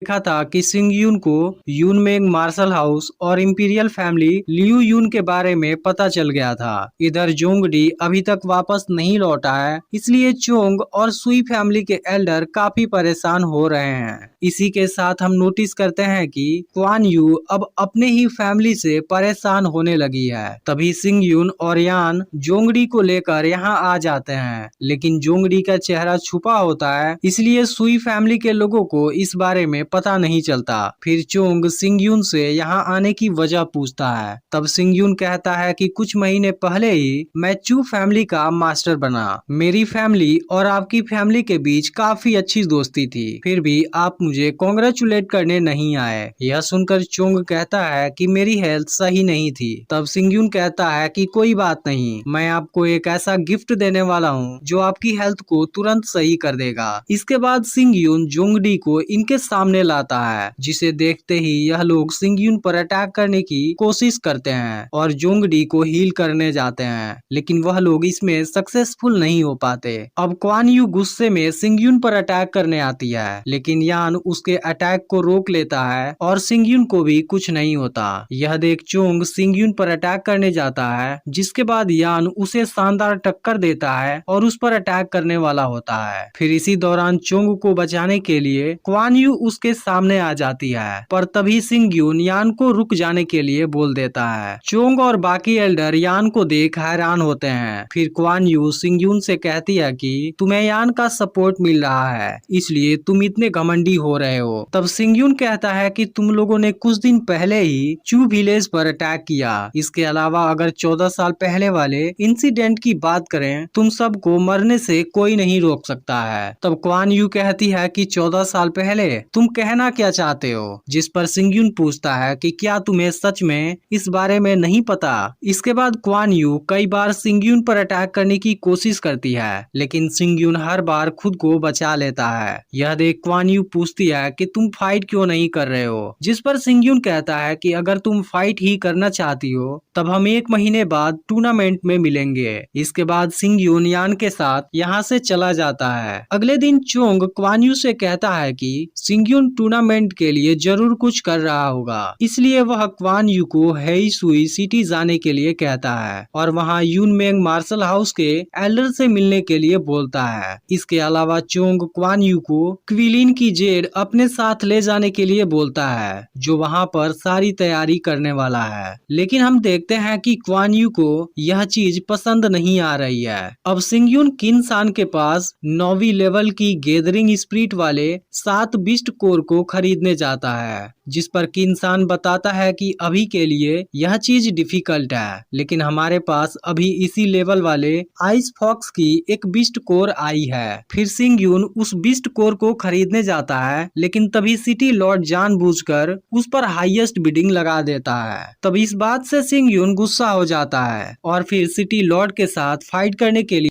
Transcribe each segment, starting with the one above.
देखा था कि सिंग यून को यून में मार्शल हाउस और इंपीरियल फैमिली लियू यून के बारे में पता चल गया था। इधर जोंगडी अभी तक वापस नहीं लौटा है, इसलिए चोंग और सुई फैमिली के एल्डर काफी परेशान हो रहे हैं। इसी के साथ हम नोटिस करते हैं कि क्वान यू अब अपने ही फैमिली से परेशान होने लगी है। तभी सिंग यून और यान जोंगडी को लेकर यहाँ आ जाते हैं, लेकिन जोंगडी का चेहरा छुपा होता है, इसलिए सुई फैमिली के लोगों को इस बारे में पता नहीं चलता। फिर चोंग सिंग यून से यहाँ आने की वजह पूछता है। तब सिंग यून कहता है कि कुछ महीने पहले ही मैं चू फैमिली का मास्टर बना। मेरी फैमिली और आपकी फैमिली के बीच काफी अच्छी दोस्ती थी, फिर भी आप मुझे कॉन्ग्रेचुलेट करने नहीं आए। यह सुनकर चोंग कहता है कि मेरी हेल्थ सही नहीं थी। तब सिंग यून कहता है कि कोई बात नहीं, मैं आपको एक ऐसा गिफ्ट देने वाला हूँ जो आपकी हेल्थ को तुरंत सही कर देगा। इसके बाद सिंग यून जोंगडी को इनके सामने लाता है, जिसे देखते ही यह लोग सिंग यून पर अटैक करने की कोशिश करते हैं और जोंगडी को हील करने जाते हैं, लेकिन वह लोग इसमें सक्सेसफुल नहीं हो पाते। अब क्वान यू गुस्से में सिंग यून पर अटैक करने आती है, लेकिन यान उसके अटैक को रोक लेता है और सिंग यून को भी कुछ नहीं होता। यह देख चोंग सिंग यून पर अटैक करने जाता है, जिसके बाद यान उसे शानदार टक्कर देता है और उस पर अटैक करने वाला होता है। फिर इसी दौरान चोंग को बचाने के लिए क्वान यू उसके सामने आ जाती है, पर तभी सिंग यून यान को रुक जाने के लिए बोल देता है। चोंग और बाकी एल्डर यान को देख हैरान होते हैं। फिर क्वान यू सिंग यून से कहती है कि तुम्हें यान का सपोर्ट मिल रहा है, इसलिए तुम इतने घमंडी हो रहे हो। तब सिंग यून कहता है कि तुम लोगों ने कुछ दिन पहले ही चू विलेज पर अटैक किया। इसके अलावा अगर 14 साल पहले वाले इंसिडेंट की बात करें, तुम सबको मरने से कोई नहीं रोक सकता है। तब क्वान यू कहती है कि 14 साल पहले तुम कहना क्या चाहते हो, जिस पर सिंग यून पूछता है कि क्या तुम्हें सच में इस बारे में नहीं पता। इसके बाद क्वान यू कई बार सिंग यून पर अटैक करने की कोशिश करती है, लेकिन सिंग यून हर बार खुद को बचा लेता है। यह देख क्वान यू पूछती है कि तुम फाइट क्यों नहीं कर रहे हो, जिस पर सिंग यून कहता है कि अगर तुम फाइट ही करना चाहती हो तब हम 1 महीने बाद टूर्नामेंट में मिलेंगे। इसके बाद सिंग यून यान के साथ यहाँ से चला जाता है। अगले दिन चोंग क्वान यू से कहता है कि सिंग यून टूर्नामेंट के लिए जरूर कुछ कर रहा होगा, इसलिए वह क्वान यू को हेई सुई सिटी जाने के लिए कहता है और वहाँ यून मेंग मार्शल हाउस के एल्डर से मिलने के लिए बोलता है। इसके अलावा चोंग क्वान यू को क्विलिन की जेड अपने साथ ले जाने के लिए बोलता है, जो वहाँ पर सारी तैयारी करने वाला है। लेकिन हम देखते हैं कि क्वान यू को यह चीज पसंद नहीं आ रही है। अब सिंग यून किन सान के पास 9वीं लेवल की गैदरिंग स्पिरिट वाले 7 बिस्ट कोर को खरीदने जाता है, जिस पर किन्सान बताता है कि अभी के लिए यह चीज डिफिकल्ट है, लेकिन हमारे पास अभी इसी लेवल वाले आइस फॉक्स की एक बिस्ट कोर आई है। फिर सिंग यून उस बिस्ट कोर को खरीदने जाता है, लेकिन तभी सिटी लॉर्ड जानबूझकर उस पर हाईएस्ट बिडिंग लगा देता है। तब इस बात से सिंग यून गुस्सा हो जाता है और फिर सिटी लॉर्ड के साथ फाइट करने के लिए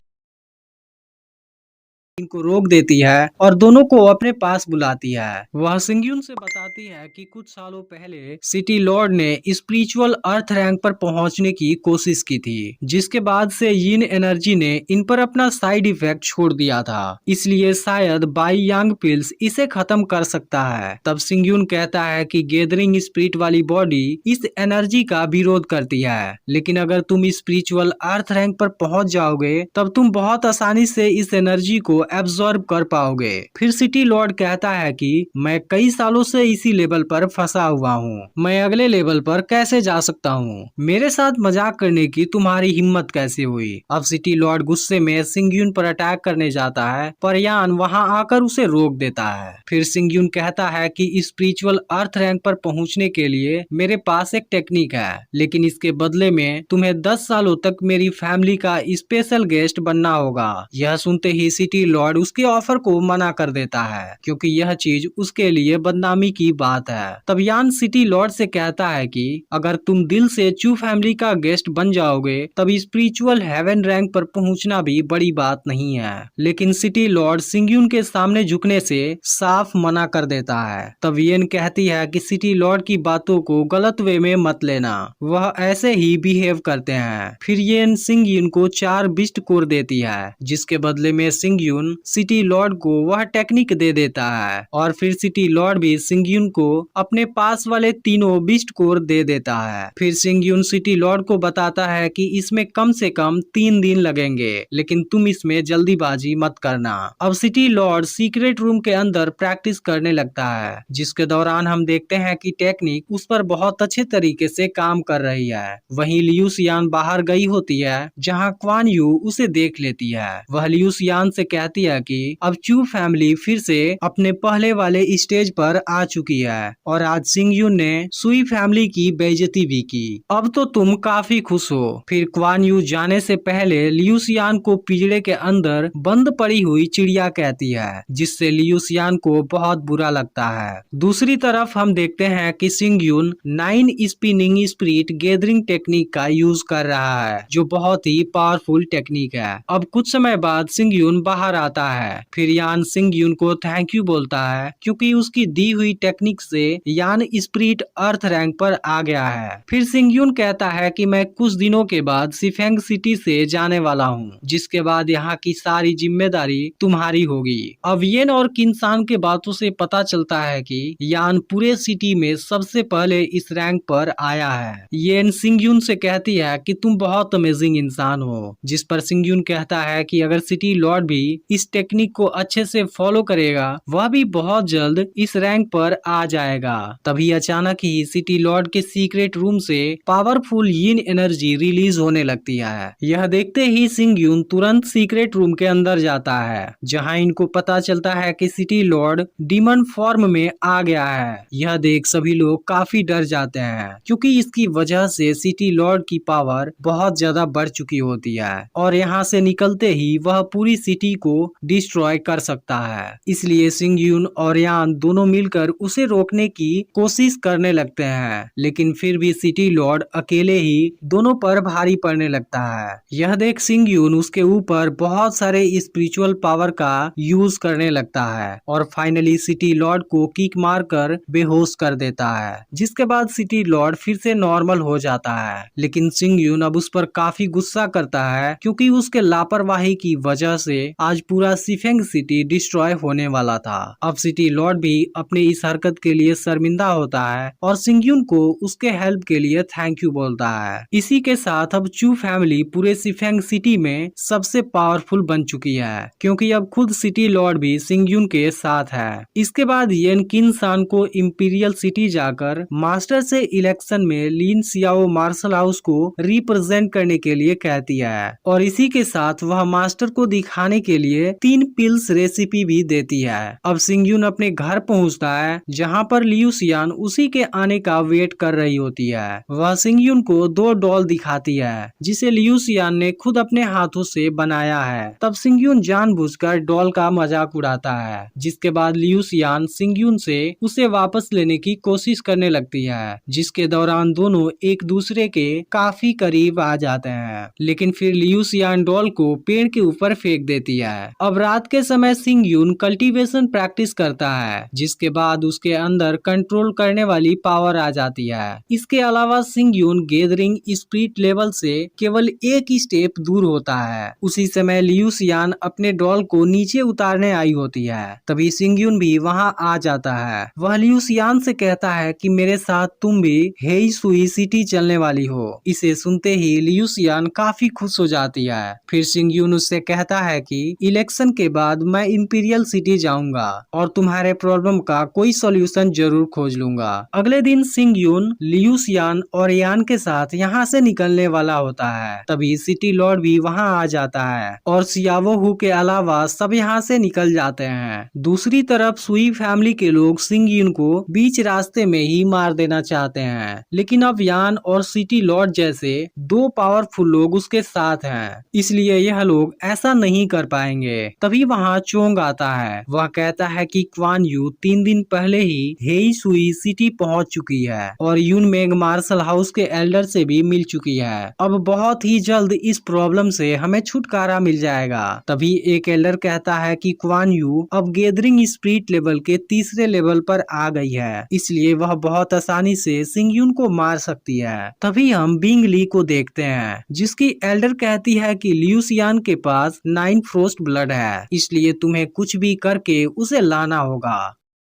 इनको रोक देती है और दोनों को अपने पास बुलाती है। वह सिंग यून से बताती है कि कुछ सालों पहले सिटी लॉर्ड ने स्पिरिचुअल अर्थ रैंक पर पहुंचने की कोशिश की थी, जिसके बाद से यिन एनर्जी ने इन पर अपना साइड इफेक्ट छोड़ दिया था, इसलिए शायद बाई यांग पिल्स इसे खत्म कर सकता है। तब सिंग यून कहता है कि गैदरिंग स्पिरिट वाली बॉडी इस एनर्जी का विरोध करती है, लेकिन अगर तुम स्पिरिचुअल अर्थ रैंक पर पहुंच जाओगे तब तुम बहुत आसानी से इस एनर्जी को एब्जॉर्ब कर पाओगे। फिर सिटी लॉर्ड कहता है कि मैं कई सालों से इसी लेवल पर फंसा हुआ हूँ, मैं अगले लेवल पर कैसे जा सकता हूँ, मेरे साथ मजाक करने की तुम्हारी हिम्मत कैसे हुई। अब सिटी लॉर्ड गुस्से में सिंग यून पर अटैक करने जाता है, पर यान वहाँ आकर उसे रोक देता है। फिर सिंग यून कहता है कि स्पिरिचुअल अर्थ रैंक पर पहुँचने के लिए मेरे पास एक टेक्निक है, लेकिन इसके बदले में तुम्हें 10 सालों तक मेरी फैमिली का स्पेशल गेस्ट बनना होगा। यह सुनते ही सिटी लॉर्ड उसके ऑफर को मना कर देता है, क्योंकि यह चीज उसके लिए बदनामी की बात है। तब यान सिटी लॉर्ड से कहता है कि अगर तुम दिल से चू फैमिली का गेस्ट बन जाओगे तब स्पिरिचुअल हेवन रैंक पर पहुंचना भी बड़ी बात नहीं है। लेकिन सिटी लॉर्ड सिंग यून के सामने झुकने से साफ मना कर देता है। तब येन कहती है कि सिटी लॉर्ड की बातों को गलत वे में मत लेना, वह ऐसे ही बिहेव करते हैं। फिर येन सिंग यून को 4 बिस्ट कोर देती है, जिसके बदले में सिंग यून सिंगयून सिटी लॉर्ड को वह टेक्निक दे देता है और फिर सिटी लॉर्ड भी सिंगयून को अपने पास वाले तीनों बीस्ट कोर दे देता है। फिर सिंगयून सिटी लॉर्ड को बताता है कि इसमें कम से कम 3 दिन लगेंगे, लेकिन तुम इसमें जल्दीबाजी मत करना। अब सिटी लॉर्ड सीक्रेट रूम के अंदर प्रैक्टिस करने लगता है, जिसके दौरान हम देखते हैं कि टेक्निक उस पर बहुत अच्छे तरीके से काम कर रही है। वहीं लियू सियान बाहर गई होती है, जहां क्वान यू उसे देख लेती है। वह लियू सियान से कहती है कि अब चू फैमिली फिर से अपने पहले वाले स्टेज पर आ चुकी है और आज सिंगयून ने सुई फैमिली की बेइज्जती भी की। अब तो तुम काफी खुश हो। फिर क्वान यू जाने से पहले लियू सियान को पिंजरे के अंदर बंद पड़ी हुई चिड़िया कहती है, जिससे लियू सियान को बहुत बुरा लगता है। दूसरी तरफ हम देखते हैं कि सिंगयून 9 स्पिनिंग स्पिरिट गैदरिंग टेक्निक का यूज कर रहा है, जो बहुत ही पावरफुल टेक्निक है। अब कुछ समय बाद सिंगयून बाहर आता है। फिर यान सिंगयून को थैंक यू बोलता है, क्योंकि उसकी दी हुई टेक्निक से यान स्पिरिट अर्थ रैंक पर आ गया है। फिर सिंगयून कहता है कि मैं कुछ दिनों के बाद सिफेंग सिटी से जाने वाला हूँ, जिसके बाद यहाँ की सारी जिम्मेदारी तुम्हारी होगी। अब येन और किन्सान के बातों से पता चलता है कि यान पूरे सिटी में सबसे पहले इस रैंक पर आया है। येन सिंगयून से कहती है कि तुम बहुत अमेजिंग इंसान हो, जिस पर सिंगयून कहता है कि अगर सिटी लॉर्ड भी इस टेक्निक को अच्छे से फॉलो करेगा, वह भी बहुत जल्द इस रैंक पर आ जाएगा। तभी अचानक ही सिटी लॉर्ड के सीक्रेट रूम से पावरफुल यिन एनर्जी रिलीज होने लगती है। यह देखते ही सिंगयून तुरंत सीक्रेट रूम के अंदर जाता है, जहां इनको पता चलता है कि सिटी लॉर्ड डीमन फॉर्म में आ गया है। यह देख सभी लोग काफी डर जाते हैं, क्योंकि इसकी वजह से सिटी लॉर्ड की पावर बहुत ज्यादा बढ़ चुकी होती है और यहाँ से निकलते ही वह पूरी सिटी को डिस्ट्रॉय कर सकता है। इसलिए सिंगयून और यान दोनों मिलकर उसे रोकने की कोशिश करने लगते हैं, लेकिन फिर भी सिटी लॉर्ड अकेले ही दोनों पर भारी पड़ने लगता है। यह देख सिंगयून उसके ऊपर बहुत सारे स्पिरिचुअल पावर का यूज करने लगता है और फाइनली सिटी लॉर्ड को किक मारकर बेहोश कर देता है, जिसके बाद सिटी लॉर्ड फिर से नॉर्मल हो जाता है। लेकिन सिंगयून अब उस पर काफी गुस्सा करता है, क्योंकि उसके लापरवाही की वजह से आज पूरा सिफेंग सिटी डिस्ट्रॉय होने वाला था। अब सिटी लॉर्ड भी अपने इस हरकत के लिए शर्मिंदा होता है और सिंगयून को उसके हेल्प के लिए थैंक यू बोलता है। इसी के साथ अब चू फैमिली पूरे सिफेंग सिटी में सबसे पावरफुल बन चुकी है, क्योंकि अब खुद सिटी लॉर्ड भी सिंगयून के साथ है। इसके बाद येन किन्सान को इंपीरियल सिटी जाकर मास्टर से इलेक्शन में लिन सियाओ मार्शल हाउस को रिप्रेजेंट करने के लिए कहती है और इसी के साथ वह मास्टर को दिखाने के लिए 3 पिल्स रेसिपी भी देती है। अब सिंगयून अपने घर पहुंचता है, जहां पर लियू सियान उसी के आने का वेट कर रही होती है। वह सिंगयून को 2 डॉल दिखाती है, जिसे लियू सियान ने खुद अपने हाथों से बनाया है। तब सिंगयून जानबूझकर डॉल का मजाक उड़ाता है, जिसके बाद लियू सियान सिंगयून से उसे वापस लेने की कोशिश करने लगती है, जिसके दौरान दोनों एक दूसरे के काफी करीब आ जाते हैं। लेकिन फिर लियू सियान डॉल को पेड़ के ऊपर फेंक देती है। अब रात के समय सिंगयून कल्टीवेशन प्रैक्टिस करता है, जिसके बाद उसके अंदर कंट्रोल करने वाली पावर आ जाती है। इसके अलावा सिंगयून गैदरिंग स्पिरिट लेवल से केवल एक स्टेप दूर होता है। उसी समय लियू सियान अपने डॉल को नीचे उतारने आई होती है। तभी सिंगयून भी वहां आ जाता है। वह लियू सियान से कहता है कि मेरे साथ तुम भी हेई सुई सिटी चलने वाली हो। इसे सुनते ही लियू सियान काफी खुश हो जाती है। फिर सिंगयून उससे कहता है कि इलेक्शन के बाद मैं इंपीरियल सिटी जाऊंगा और तुम्हारे प्रॉब्लम का कोई सॉल्यूशन जरूर खोज लूंगा। अगले दिन सिंगयून लियू सियान और यान के साथ यहाँ से निकलने वाला होता है। तभी सिटी लॉर्ड भी वहाँ आ जाता है और सियावो हु के अलावा सब यहाँ से निकल जाते हैं। दूसरी तरफ सुई फैमिली के लोग सिंगयून को बीच रास्ते में ही मार देना चाहते हैं, लेकिन अब यान और सिटी लॉर्ड जैसे 2 पावरफुल लोग उसके साथ हैं, इसलिए यह लोग ऐसा नहीं कर पाएंगे। तभी वहाँ चोंग आता है। वह कहता है कि क्वान यू 3 दिन पहले ही हेई सुई सिटी पहुँच चुकी है और यून मेंग मार्शल हाउस के एल्डर से भी मिल चुकी है। अब बहुत ही जल्द इस प्रॉब्लम से हमें छुटकारा मिल जाएगा। तभी एक एल्डर कहता है कि क्वान यू अब गैदरिंग स्पिरिट लेवल के तीसरे लेवल पर आ गई है, इसलिए वह बहुत आसानी से सिंगयून को मार सकती है। तभी हम बिंग ली को देखते हैं, जिसकी एल्डर कहती है कि लियू सियान के पास 9 फ्रोस्ट ब्लड है, इसलिए तुम्हें कुछ भी करके उसे लाना होगा।